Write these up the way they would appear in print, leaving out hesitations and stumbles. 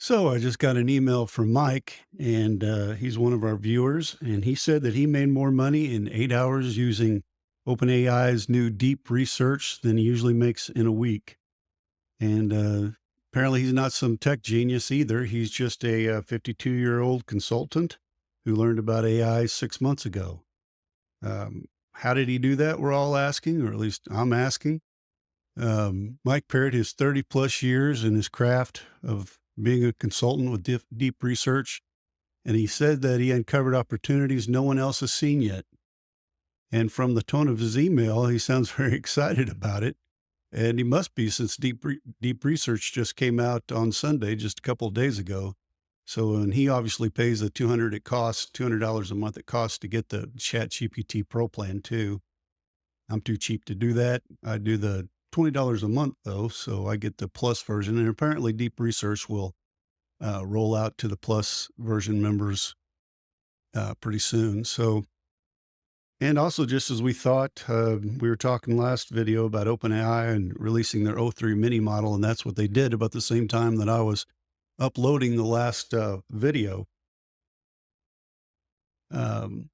So I just got an email from Mike, and he's one of our viewers, and he said that he made more money in 8 hours using OpenAI's new deep research than he usually makes in a week. And apparently, he's not some tech genius either. He's just a 52-year-old consultant who learned about AI 6 months ago. How did he do that? We're all asking, or at least I'm asking. Mike paired his 30 plus years in his craft of being a consultant with deep research, and he said that he uncovered opportunities no one else has seen yet. And from the tone of his email, he sounds very excited about it. And he must be, since deep research just came out on Sunday, just a couple of days ago. So, and he obviously pays the 200 it costs, $200 a month it costs to get the Chat GPT Pro plan too. I'm too cheap to do that. I do the $20 a month though, so I get the plus version. And apparently, Deep Research will roll out to the plus version members pretty soon. So, and also, just as we thought, we were talking last video about OpenAI and releasing their O3 mini model, and that's what they did about the same time that I was uploading the last video. Um,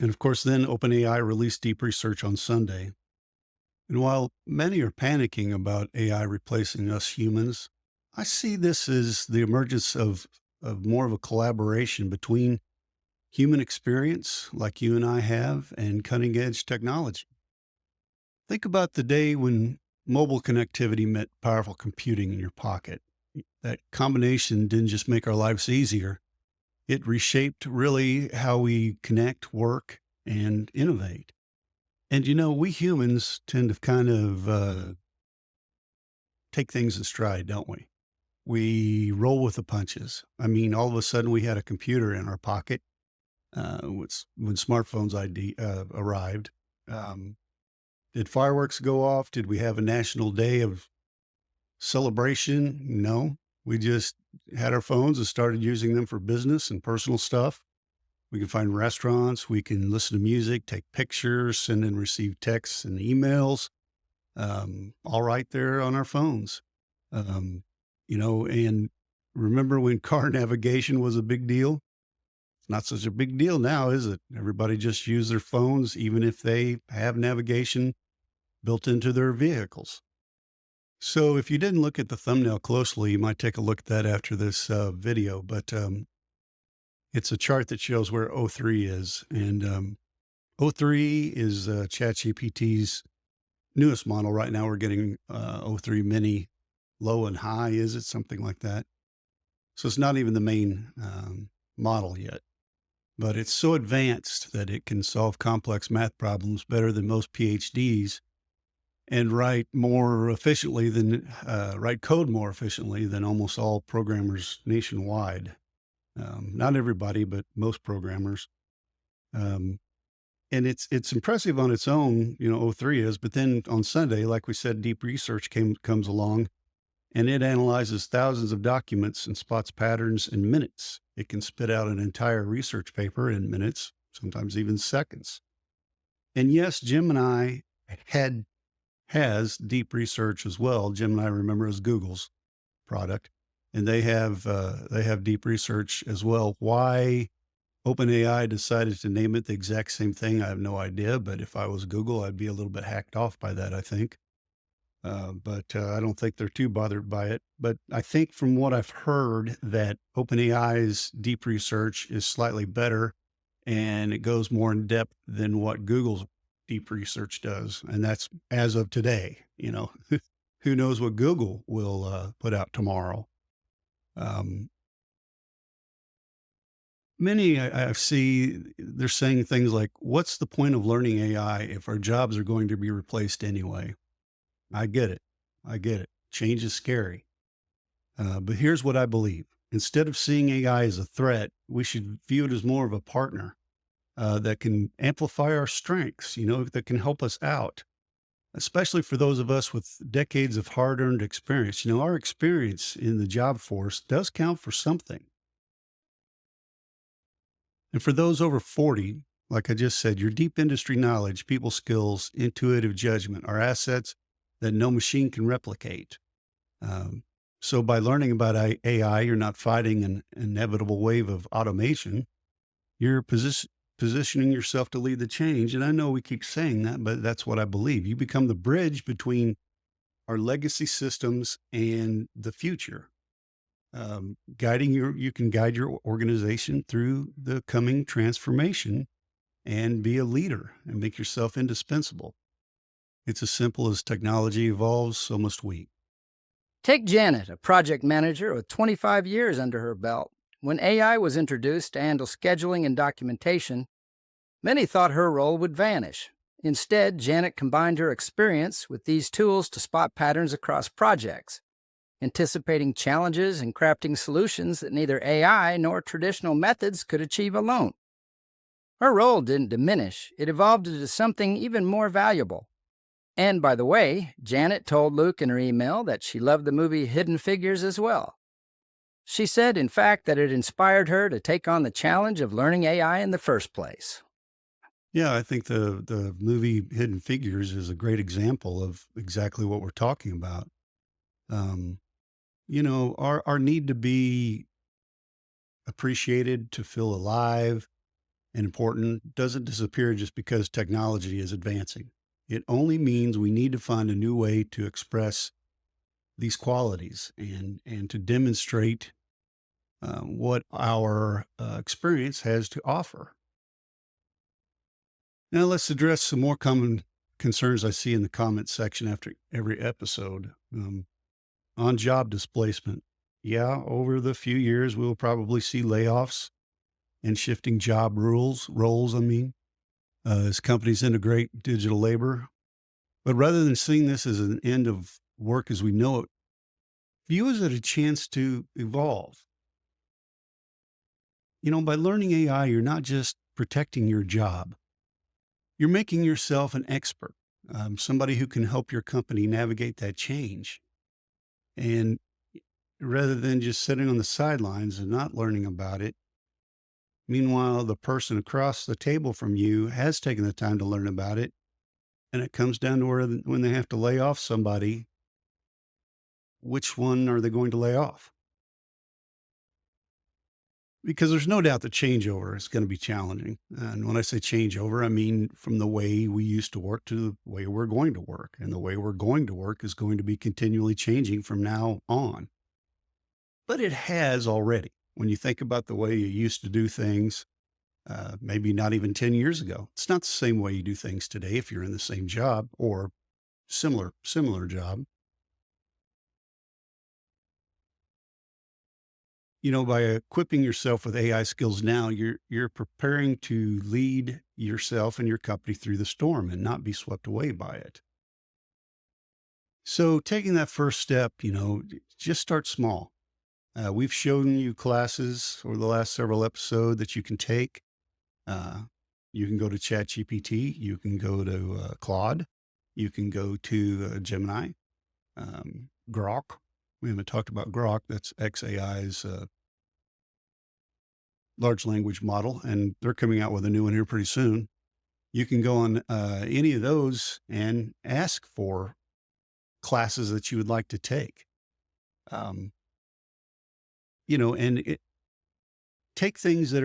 and of course, then OpenAI released Deep Research on Sunday. And while many are panicking about AI replacing us humans, I see this as the emergence of more of a collaboration between human experience, like you and I have, and cutting edge technology. Think about the day when mobile connectivity meant powerful computing in your pocket. That combination didn't just make our lives easier, it reshaped really how we connect, work, and innovate. And we humans tend to kind of take things in stride, don't we? We roll with the punches. I mean, all of a sudden we had a computer in our pocket when smartphones arrived. Um, did fireworks go off? Did we have a national day of celebration? No. We just had our phones and started using them for business and personal stuff. We can find restaurants. We can listen to music, take pictures, send and receive texts and emails, all right there on our phones. Um, and remember when car navigation was a big deal? It's not such a big deal now, is it? Everybody just use their phones, even if they have navigation built into their vehicles. So if you didn't look at the thumbnail closely, you might take a look at that after this video. But it's a chart that shows where O3 is. And O3 is ChatGPT's newest model. Right now, we're getting O3 mini low and high, is it? Something like that. So it's not even the main model yet. But it's so advanced that it can solve complex math problems better than most PhDs and write code more efficiently than almost all programmers nationwide. Not everybody, but most programmers. Um, and it's impressive on its own, O3 is. But then on Sunday, like we said, Deep Research comes along, and it analyzes thousands of documents and spots patterns in minutes. It can spit out an entire research paper in minutes, sometimes even seconds. And yes, Gemini has Deep Research as well. Gemini, remember, is Google's product, and they have Deep Research as well. Why OpenAI decided to name it the exact same thing, I have no idea. But if I was Google, I'd be a little bit hacked off by that, I think. But I don't think they're too bothered by it. But I think from what I've heard that OpenAI's Deep Research is slightly better and it goes more in depth than what Google's Deep Research does. And that's as of today, who knows what Google will put out tomorrow. Um, Many I see, they're saying things like, what's the point of learning AI if our jobs are going to be replaced anyway? I get it. I get it. Change is scary. But here's what I believe. Instead of seeing AI as a threat, we should view it as more of a partner that can amplify our strengths, that can help us out, especially for those of us with decades of hard earned experience. Our experience in the job force does count for something. And for those over 40, like I just said, your deep industry knowledge, people skills, intuitive judgment are assets that no machine can replicate. Um, So by learning about AI, you're not fighting an inevitable wave of automation. You're positioning yourself to lead the change. And I know we keep saying that, but that's what I believe. You become the bridge between our legacy systems and the future. You can guide your organization through the coming transformation and be a leader and make yourself indispensable. It's as simple as technology evolves, so must we. Take Janet, a project manager with 25 years under her belt. When AI was introduced to handle scheduling and documentation, many thought her role would vanish. Instead, Janet combined her experience with these tools to spot patterns across projects, anticipating challenges and crafting solutions that neither AI nor traditional methods could achieve alone. Her role didn't diminish, it evolved into something even more valuable. And by the way, Janet told Luke in her email that she loved the movie Hidden Figures as well. She said, in fact, that it inspired her to take on the challenge of learning AI in the first place. Yeah, I think the movie Hidden Figures is a great example of exactly what we're talking about. Um, our need to be appreciated, to feel alive and important doesn't disappear just because technology is advancing. It only means we need to find a new way to express these qualities and to demonstrate what our experience has to offer. Now, let's address some more common concerns I see in the comments section after every episode on job displacement. Yeah, over the few years, we'll probably see layoffs and shifting job roles, as companies integrate digital labor. But rather than seeing this as an end of work as we know it, view it as a chance to evolve. By learning AI, you're not just protecting your job, you're making yourself an expert, somebody who can help your company navigate that change. And rather than just sitting on the sidelines and not learning about it, meanwhile, the person across the table from you has taken the time to learn about it. And it comes down to when they have to lay off somebody, which one are they going to lay off? Because there's no doubt that changeover is going to be challenging. And when I say changeover, I mean from the way we used to work to the way we're going to work. And the way we're going to work is going to be continually changing from now on. But it has already. When you think about the way you used to do things, maybe not even 10 years ago, it's not the same way you do things today if you're in the same job or similar job. By equipping yourself with AI skills now, you're preparing to lead yourself and your company through the storm and not be swept away by it. So taking that first step, just start small. We've shown you classes over the last several episodes that you can take. Uh, you can go to ChatGPT, you can go to Claude, you can go to Gemini, Grok. We haven't talked about Grok. That's XAI's large language model, and they're coming out with a new one here pretty soon. You can go on any of those and ask for classes that you would like to take. Um, and take things that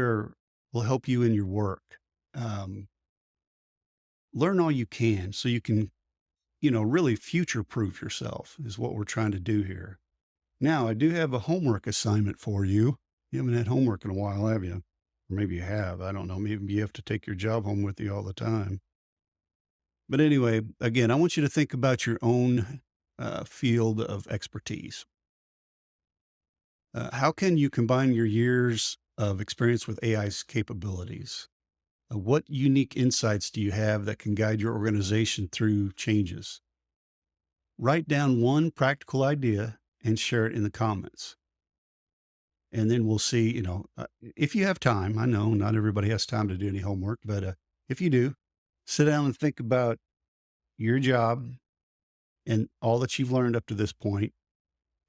will help you in your work. Um, Learn all you can so you can, really future proof yourself is what we're trying to do here. Now, I do have a homework assignment for you. You haven't had homework in a while, have you? Or maybe you have. I don't know. Maybe you have to take your job home with you all the time. But anyway, again, I want you to think about your own field of expertise. How can you combine your years of experience with AI's capabilities? What unique insights do you have that can guide your organization through changes? Write down one practical idea and share it in the comments. And then we'll see, if you have time. I know not everybody has time to do any homework, but if you do, sit down and think about your job and all that you've learned up to this point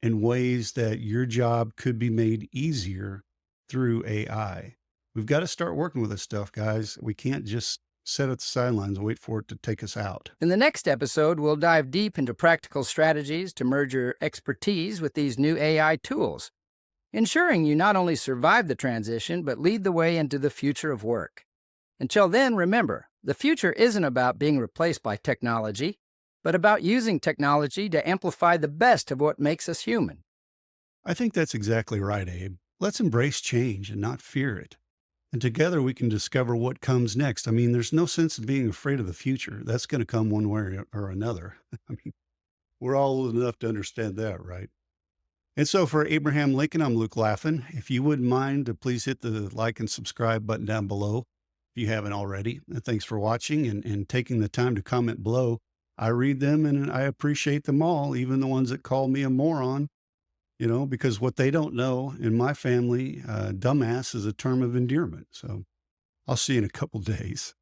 and ways that your job could be made easier through AI. We've got to start working with this stuff, guys. We can't just sit at the sidelines and wait for it to take us out. In the next episode, we'll dive deep into practical strategies to merge your expertise with these new AI tools, ensuring you not only survive the transition, but lead the way into the future of work. Until then, remember, the future isn't about being replaced by technology, but about using technology to amplify the best of what makes us human. I think that's exactly right, Abe. Let's embrace change and not fear it. And together we can discover what comes next. I mean, there's no sense in being afraid of the future. That's going to come one way or another. I mean, we're all old enough to understand that, right? And so for Abraham Lincoln, I'm Luke Laffin. If you wouldn't mind, to please hit the like and subscribe button down below if you haven't already. And thanks for watching and taking the time to comment below. I read them and I appreciate them all, even the ones that call me a moron, because what they don't know in my family, dumbass is a term of endearment. So I'll see you in a couple days.